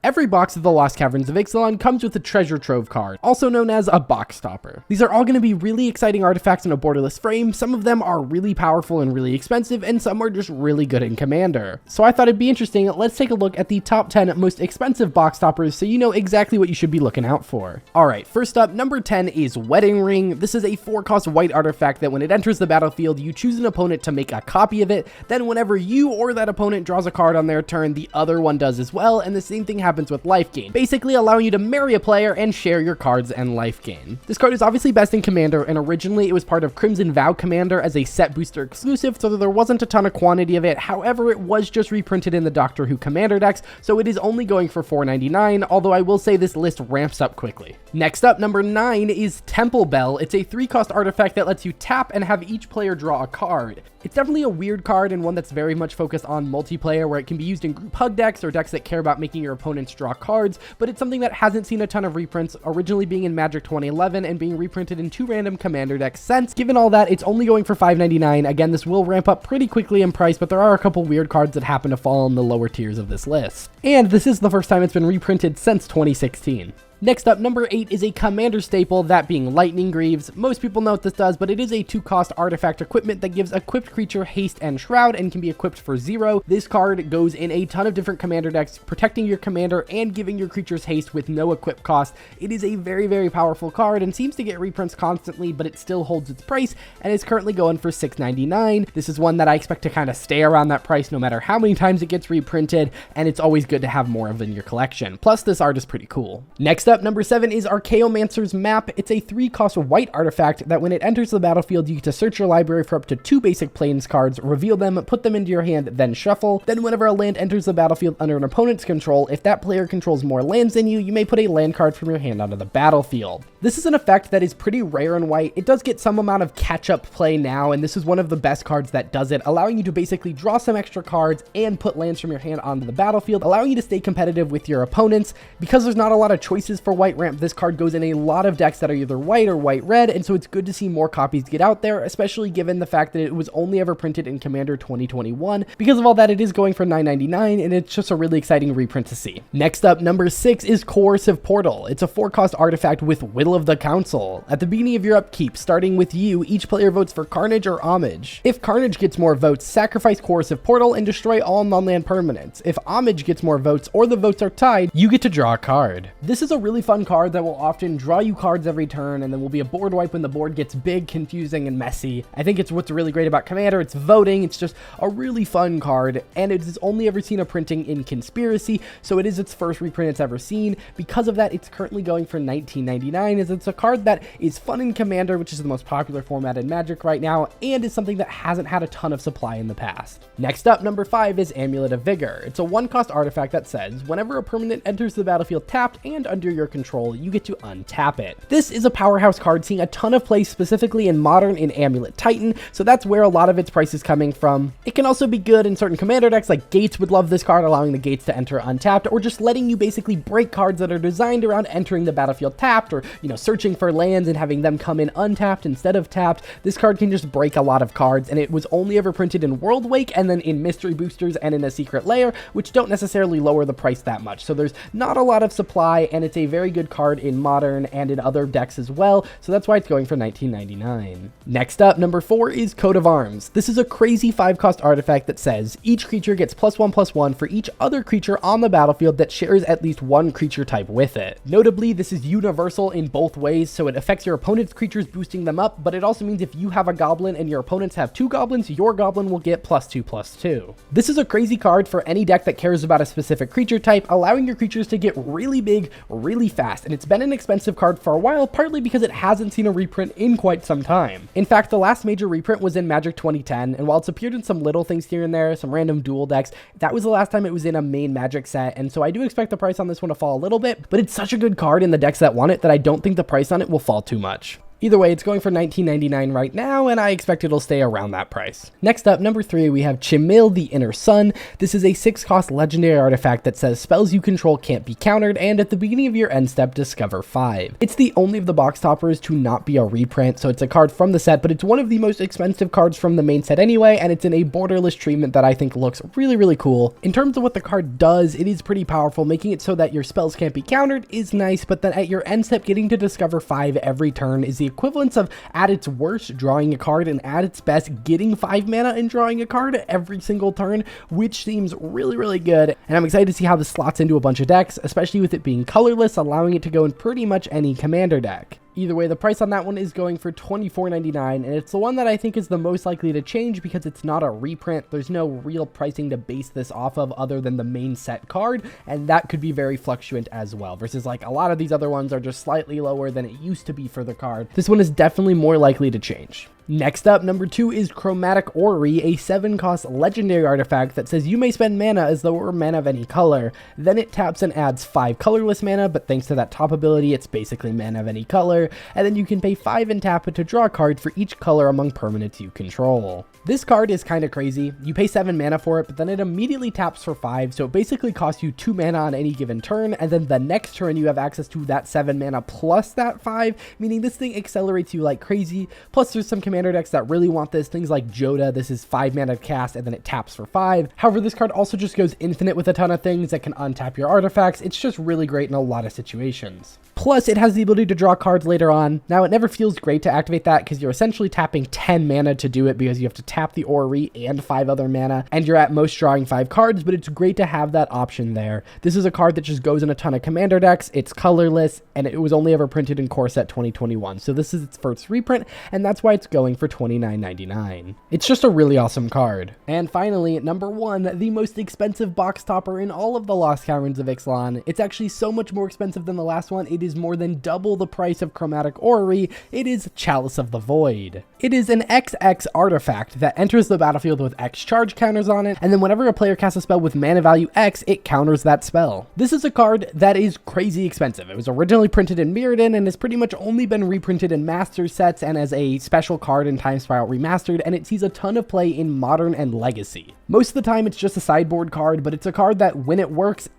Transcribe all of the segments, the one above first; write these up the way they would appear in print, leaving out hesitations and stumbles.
Every box of the Lost Caverns of Ixalan comes with a treasure trove card, also known as a box topper. These are all going to be really exciting artifacts in a borderless frame. Some of them are really powerful and really expensive, and some are just really good in Commander. So I thought it'd be interesting. Let's take a look at the top 10 most expensive box toppers so you know exactly what you should be looking out for. Alright, first up, number 10 is Wedding Ring. This is a 4-cost white artifact that when it enters the battlefield, you choose an opponent to make a copy of it. Then whenever you or that opponent draws a card on their turn, the other one does as well, and the same thing happens with life gain, basically allowing you to marry a player and share your cards and life gain. This card is obviously best in Commander, and originally it was part of Crimson Vow Commander as a set booster exclusive, so there wasn't a ton of quantity of it. However, it was just reprinted in the Doctor Who Commander decks, so it is only going for $4.99, although I will say this list ramps up quickly. Next up, number 9 is Temple Bell. It's a 3-cost artifact that lets you tap and have each player draw a card. It's definitely a weird card and one that's very much focused on multiplayer, where it can be used in group hug decks or decks that care about making your opponents draw cards, but it's something that hasn't seen a ton of reprints, originally being in Magic 2011 and being reprinted in 2 random Commander decks since. Given all that, it's only going for $5.99. Again, this will ramp up pretty quickly in price, but there are a couple weird cards that happen to fall in the lower tiers of this list. And this is the first time it's been reprinted since 2016. Next up, number 8 is a Commander staple, that being Lightning Greaves. Most people know what this does, but it is a 2-cost artifact equipment that gives equipped creature haste and shroud and can be equipped for 0. This card goes in a ton of different Commander decks, protecting your commander and giving your creatures haste with no equip cost. It is a very, very powerful card and seems to get reprints constantly, but it still holds its price and is currently going for $6.99. This is one that I expect to kind of stay around that price no matter how many times it gets reprinted, and it's always good to have more of in your collection. Plus, this art is pretty cool. Next up, number 7 is Archaeomancer's Map. It's a 3-cost white artifact that when it enters the battlefield, you get to search your library for up to 2 basic plains cards, reveal them, put them into your hand, then shuffle. Then whenever a land enters the battlefield under an opponent's control, if that player controls more lands than you, you may put a land card from your hand onto the battlefield. This is an effect that is pretty rare in white. It does get some amount of catch-up play now, and this is one of the best cards that does it, allowing you to basically draw some extra cards and put lands from your hand onto the battlefield, allowing you to stay competitive with your opponents. Because there's not a lot of choices for white ramp, this card goes in a lot of decks that are either white or white-red, and so it's good to see more copies get out there, especially given the fact that it was only ever printed in Commander 2021. Because of all that, it is going for $9.99, and it's just a really exciting reprint to see. Next up, number 6 is Coercive Portal. It's a 4-cost artifact with Will of the Council. At the beginning of your upkeep, starting with you, each player votes for Carnage or Homage. If Carnage gets more votes, sacrifice Coercive Portal and destroy all non-land permanents. If Homage gets more votes or the votes are tied, you get to draw a card. This is a really fun card that will often draw you cards every turn, and then will be a board wipe when the board gets big, confusing, and messy. I think it's what's really great about Commander. It's voting. It's just a really fun card, and it has only ever seen a printing in Conspiracy, so it is its first reprint it's ever seen. Because of that, it's currently going for $19.99, as it's a card that is fun in Commander, which is the most popular format in Magic right now, and is something that hasn't had a ton of supply in the past. Next up, number 5 is Amulet of Vigor. It's a 1-cost artifact that says, whenever a permanent enters the battlefield tapped and under your control, you get to untap it. This is a powerhouse card, seeing a ton of play specifically in Modern in Amulet Titan, so that's where a lot of its price is coming from. It can also be good in certain Commander decks, like Gates would love this card, allowing the Gates to enter untapped, or just letting you basically break cards that are designed around entering the battlefield tapped, or, searching for lands and having them come in untapped instead of tapped. This card can just break a lot of cards, and it was only ever printed in World Wake and then in Mystery Boosters and in a Secret Lair, which don't necessarily lower the price that much. So there's not a lot of supply, and it's a very good card in Modern and in other decks as well, so that's why it's going for $19.99. Next up, number 4 is Coat of Arms. This is a crazy 5-cost artifact that says, each creature gets +1/+1 for each other creature on the battlefield that shares at least one creature type with it. Notably, this is universal in both ways, so it affects your opponent's creatures, boosting them up, but it also means if you have a goblin and your opponents have 2 goblins, your goblin will get +2/+2. This is a crazy card for any deck that cares about a specific creature type, allowing your creatures to get really big, really fast, and it's been an expensive card for a while, partly because it hasn't seen a reprint in quite some time. In fact, the last major reprint was in Magic 2010, and while it's appeared in some little things here and there, some random dual decks, that was the last time it was in a main Magic set, and so I do expect the price on this one to fall a little bit, but it's such a good card in the decks that want it that I don't think the price on it will fall too much. Either way, it's going for $19.99 right now, and I expect it'll stay around that price. Next up, number 3, we have Chimil, the Inner Sun. This is a 6-cost legendary artifact that says spells you control can't be countered, and at the beginning of your end step, discover 5. It's the only of the box toppers to not be a reprint, so it's a card from the set, but it's one of the most expensive cards from the main set anyway, and it's in a borderless treatment that I think looks really, really cool. In terms of what the card does, it is pretty powerful. Making it so that your spells can't be countered is nice, but then at your end step, getting to discover 5 every turn is the equivalence of, at its worst, drawing a card, and at its best, getting 5 mana and drawing a card every single turn, which seems really, really good. And I'm excited to see how this slots into a bunch of decks, especially with it being colorless, allowing it to go in pretty much any commander deck. Either way, the price on that one is going for $24.99, and it's the one that I think is the most likely to change because it's not a reprint. There's no real pricing to base this off of other than the main set card, and that could be very fluctuant as well, versus like a lot of these other ones are just slightly lower than it used to be for the card. This one is definitely more likely to change. Next up, number 2 is Chromatic Orrery, a 7-cost legendary artifact that says you may spend mana as though it were mana of any color. Then it taps and adds 5 colorless mana, but thanks to that top ability, it's basically mana of any color. And then you can pay 5 and tap it to draw a card for each color among permanents you control. This card is kind of crazy. You pay 7 mana for it, but then it immediately taps for 5, so it basically costs you 2 mana on any given turn, and then the next turn you have access to that 7 mana plus that 5, meaning this thing accelerates you like crazy. Plus there's some commander decks that really want this, things like Joda. This is 5 mana to cast, and then it taps for 5. However, this card also just goes infinite with a ton of things that can untap your artifacts. It's just really great in a lot of situations. Plus, it has the ability to draw cards later on. Now, it never feels great to activate that because you're essentially tapping 10 mana to do it because you have to tap the Orrery and 5 other mana, and you're at most drawing 5 cards, but it's great to have that option there. This is a card that just goes in a ton of commander decks. It's colorless, and it was only ever printed in Core Set 2021, so this is its first reprint, and that's why it's going for $29.99. It's just a really awesome card. And finally, number 1, the most expensive box topper in all of the Lost Caverns of Ixalan. It's actually so much more expensive than the last one. It is more than double the price of Chromatic Orrery. It is Chalice of the Void. It is an XX artifact that enters the battlefield with X charge counters on it, and then whenever a player casts a spell with mana value X, it counters that spell. This is a card that is crazy expensive. It was originally printed in Mirrodin and has pretty much only been reprinted in Master sets and as a special card in Time Spiral Remastered, and it sees a ton of play in Modern and Legacy. Most of the time it's just a sideboard card, but it's a card that when it works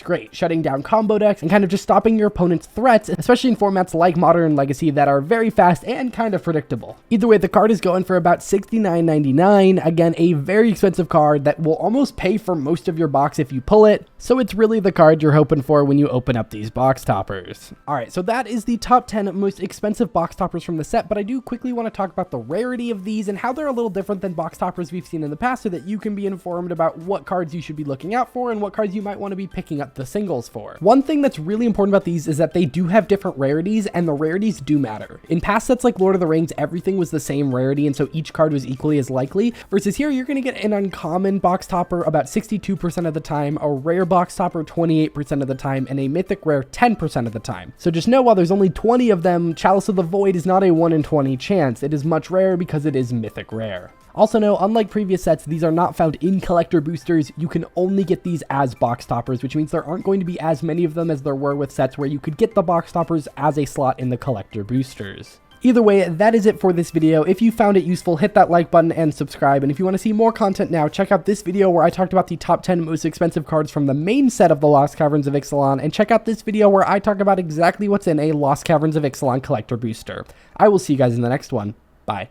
great, shutting down combo decks and kind of just stopping your opponent's threats, especially in formats like Modern and Legacy that are very fast and kind of predictable. Either way, the card is going for about $69.99. Again, a very expensive card that will almost pay for most of your box if you pull it, so it's really the card you're hoping for when you open up these box toppers. Alright, so that is the top 10 most expensive box toppers from the set, but I do quickly want to talk about the rarity of these and how they're a little different than box toppers we've seen in the past so that you can be informed about what cards you should be looking out for and what cards you might want to be picking up the singles for. One thing that's really important about these is that they do have different rarities, and the rarities do matter. In past sets like Lord of the Rings, everything was the same rarity, and so each card was equally as likely, versus here you're going to get an uncommon box topper about 62% of the time, a rare box topper 28% of the time, and a mythic rare 10% of the time. So just know while there's only 20 of them, Chalice of the Void is not a 1 in 20 chance. It is much rarer because it is mythic rare. Also know, unlike previous sets, these are not found in collector boosters. You can only get these as box toppers, which means there aren't going to be as many of them as there were with sets where you could get the box toppers as a slot in the collector boosters. Either way, that is it for this video. If you found it useful, hit that like button and subscribe. And if you want to see more content now, check out this video where I talked about the top 10 most expensive cards from the main set of the Lost Caverns of Ixalan. And check out this video where I talk about exactly what's in a Lost Caverns of Ixalan collector booster. I will see you guys in the next one. Bye.